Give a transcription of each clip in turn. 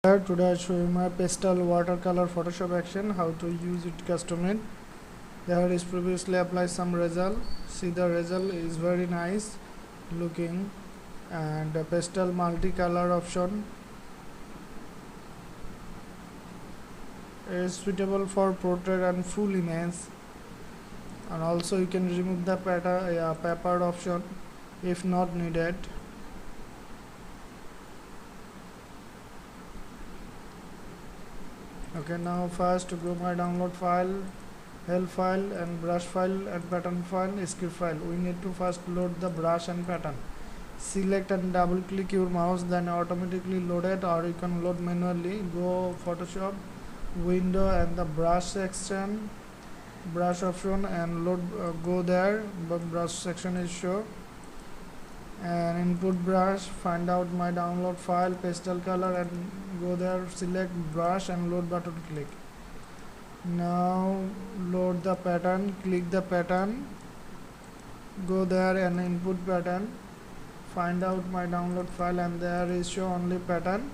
Today I show you my Pastel Watercolor Photoshop Action, how to use it custom made. There is previously applied some result. See, the result is very nice looking, and the pastel multicolor option is suitable for portrait and full image. And also you can remove the paper option if not needed. Okay, now first go my download file, help file and brush file and pattern file, script file. We need to first load the brush and pattern. Select and double click your mouse, then automatically load it, or you can load manually. Go Photoshop window and the brush section, brush option, and load. Go there, but brush section is show, and input brush, find out my download file pastel color and go there, select brush and load button, click. Now load the pattern, click the pattern, go there and input pattern, find out my download file, and there is show only pattern,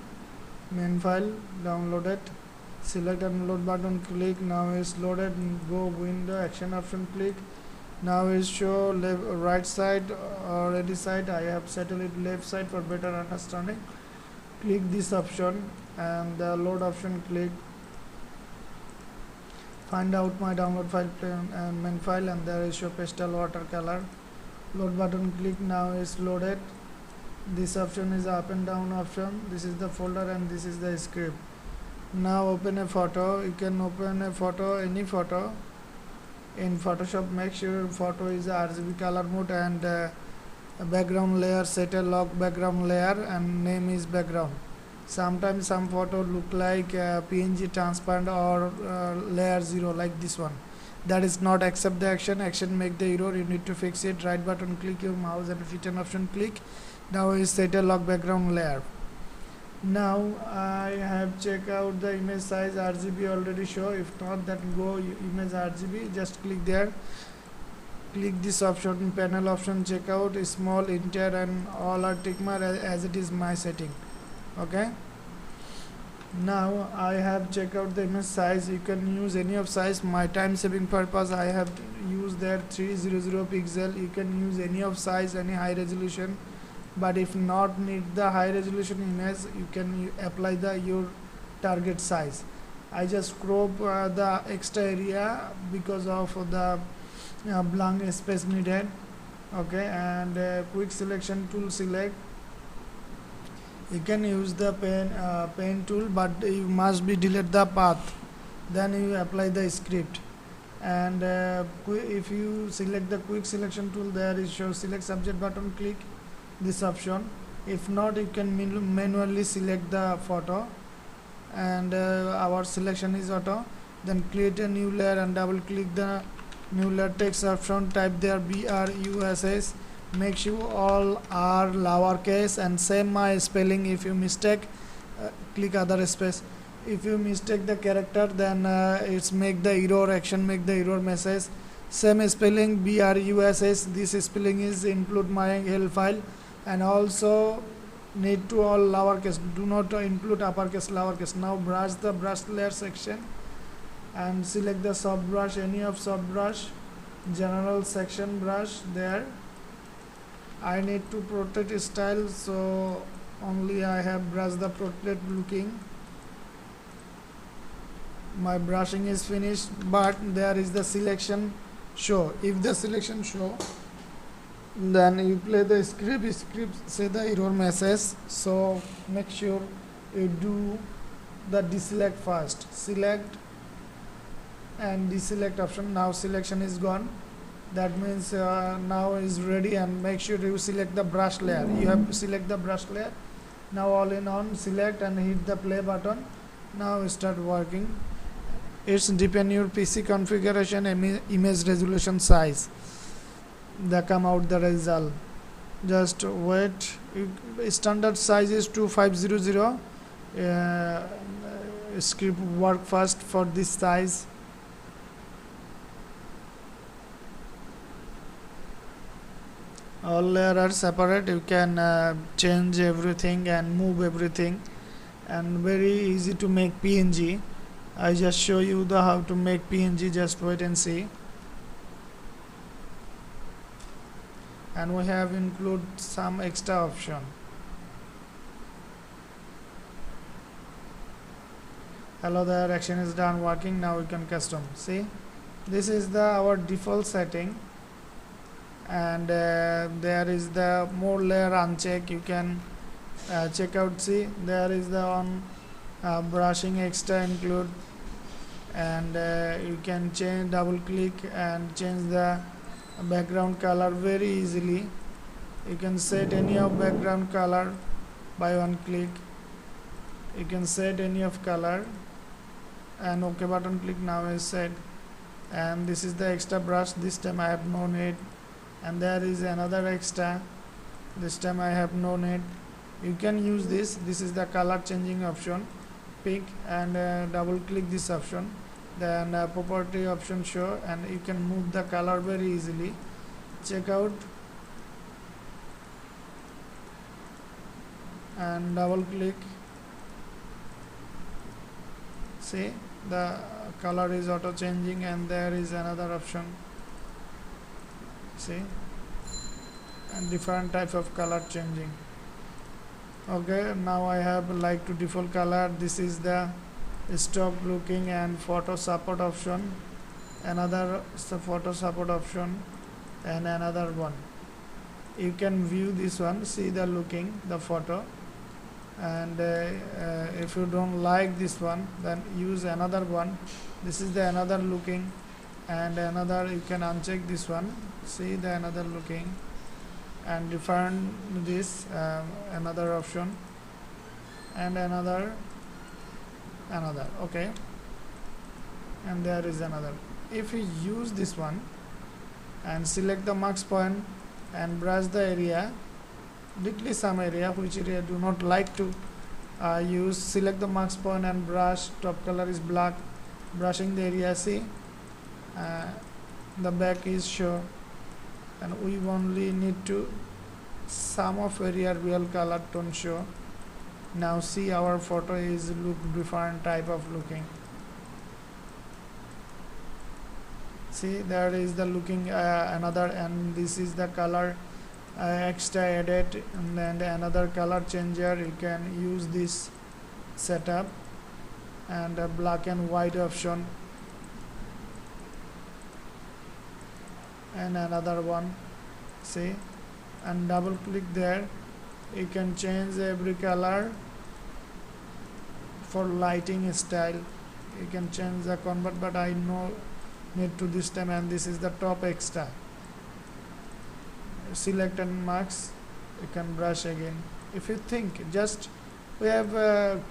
main file, download it, select and load button, click. Now is loaded, go window, action option, click. Now is show left, right side or ready side. I have settled it left side for better understanding. Click this option and the load option, click. Find out my download file and main file, and there is show pastel watercolor. Load button, click. Now is loaded. This option is up and down option. This is the folder and this is the script. Now open a photo. You can open a photo, any photo. In Photoshop, make sure photo is RGB color mode, and background layer, set a lock background layer and name is background. Sometimes some photo look like PNG transparent or layer 0 like this one. That is not accept the action make the error. You need to fix it. Right button, click your mouse and fit an option, click. Now is set a lock background layer. Now I have checked out the image size, RGB already show. If not, then go image RGB, just click there, click this option, panel option, check out small, inter and all are tick mark as it is my setting. Okay, now I have checked out the image size. You can use any of size. My time saving purpose, I have used there 300 pixel. You can use any of size, any high resolution, but if not need the high resolution image, you can apply the your target size. I just crop the extra area because of the blank space needed. Okay, and quick selection tool, select. You can use the pen tool, but you must be delete the path, then you apply the script. And if you select the quick selection tool, there is show select subject button, click this option. If not, you can manually select the photo, and our selection is auto. Then create a new layer and double click the new layer, text option, type there BRUSS. Make sure all are lowercase and same my spelling. If you mistake, click other space. If you mistake the character, then it's make the error action, make the error message. Same spelling BRUSS. This spelling is include my help file, and also need to all lowercase, do not include uppercase, lowercase. Now brush the brush layer section and select the soft brush, any of soft brush, general section brush there. I need to portrait style, so only I have brushed the portrait looking. My brushing is finished, but there is the selection show. If the selection show, then you play the script say the error message. So make sure you do the deselect first, select and deselect option. Now selection is gone, that means now is ready. And make sure you select the brush layer. You have to select the brush layer. Now all in on, select and hit the play button. Now start working. It's depend your PC configuration, image resolution size, the come out the result. Just wait. Standard size is 2500. Script work first for this size. All layers are separate. You can change everything and move everything, and very easy to make PNG. I just show you the how to make PNG. Just wait and see. And we have include some extra option. Hello there, action is done working. Now we can custom. See, this is the our default setting, and there is the more layer uncheck. You can check out. See, there is the on brushing extra include, and you can change, double click and change the background color very easily. You can set any of background color by one click. You can set any of color, and OK button click. Now is set. And this is the extra brush. This time I have no need, and there is another extra. This time I have no need. You can use this. This is the color changing option. Pick and double click this option, then property option show, and you can move the color very easily. Check out and double click. See, the color is auto changing, and there is another option. See, and different type of color changing. Okay, now I have like to default color. This is the stock looking and photo support option, another photo support option, and another one. You can view this one, see the looking, the photo, and if you don't like this one, then use another one. This is the another looking, and another you can uncheck this one, see the another looking, and define this another option, and another. Okay, and there is another. If you use this one and select the max point and brush the area, literally some area which area do not like to use, select the max point and brush. Top color is black, brushing the area. See, the back is show, and we only need to some of area real color tone show. Now see, our photo is look different type of looking. See, there is the looking another, and this is the color extra edit, and then another color changer. You can use this setup, and a black and white option, and another one. See, and double click there. You can change every color for lighting style. You can change the convert, but I know need to this time. And this is the top extra. Select and max. You can brush again. If you think just we have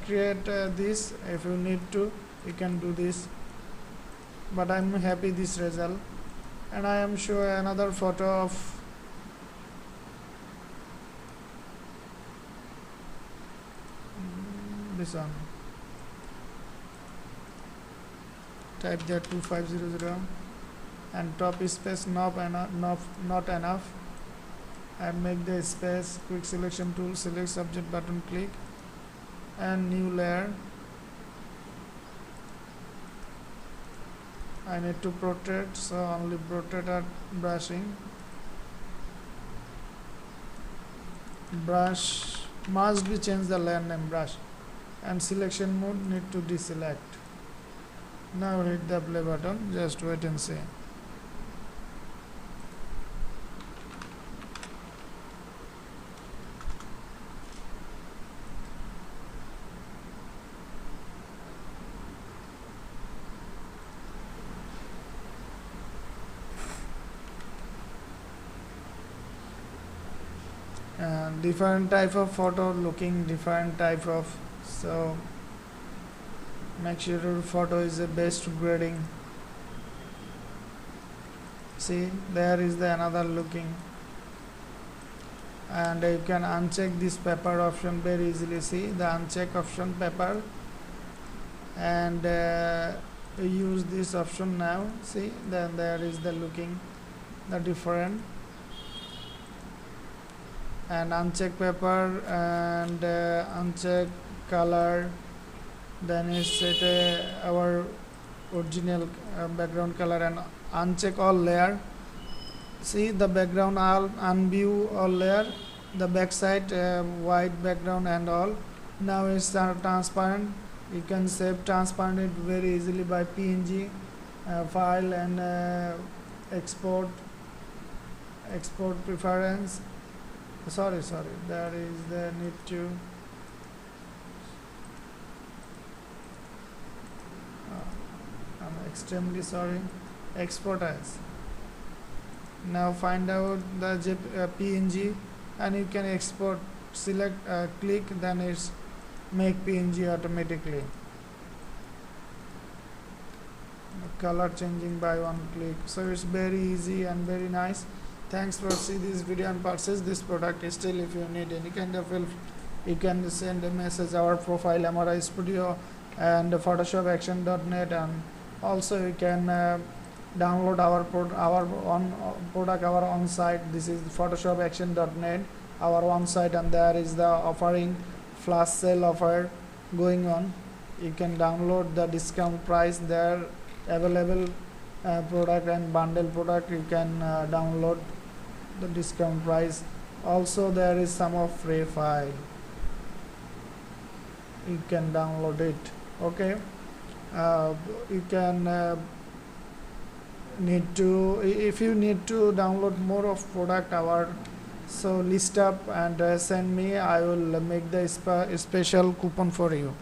create this, if you need to, you can do this. But I'm happy this result, and I am sure another photo of this one. Type there 2500, and top space not enough. I make the space. Quick selection tool, select subject button, click, and new layer. I need to protect, so only protect at brushing. Brush must be changed the layer name brush, and selection mode need to deselect. Now hit the play button. Just wait and see. And different type of photo looking different type of, so make sure your photo is the best grading. See, there is the another looking, and you can uncheck this paper option very easily. See the uncheck option paper, and use this option now. See, then there is the looking, the different, and uncheck paper and uncheck color, then is set our original background color and uncheck all layer. See the background, all unview all layer, the backside white background and all. Now it's transparent. You can save transparent it very easily by PNG file and export preference. Sorry, there is the need to I'm extremely sorry, export as. Now find out the PNG and you can export, select click, then it's make PNG automatically. Color changing by one click, so it's very easy and very nice. Thanks for see this video and purchase this product. Still if you need any kind of help, you can send a message our profile MRI Studio and Photoshop Action.net, and also you can download our product our on site. This is Photoshop Action.net, our on site, and there is the offering flash sale offer going on. You can download the discount price there available product and bundle product. You can download the discount price. Also there is some of free file, you can download it. Okay, you can need to, if you need to download more of product our, so list up and send me. I will make the special coupon for you.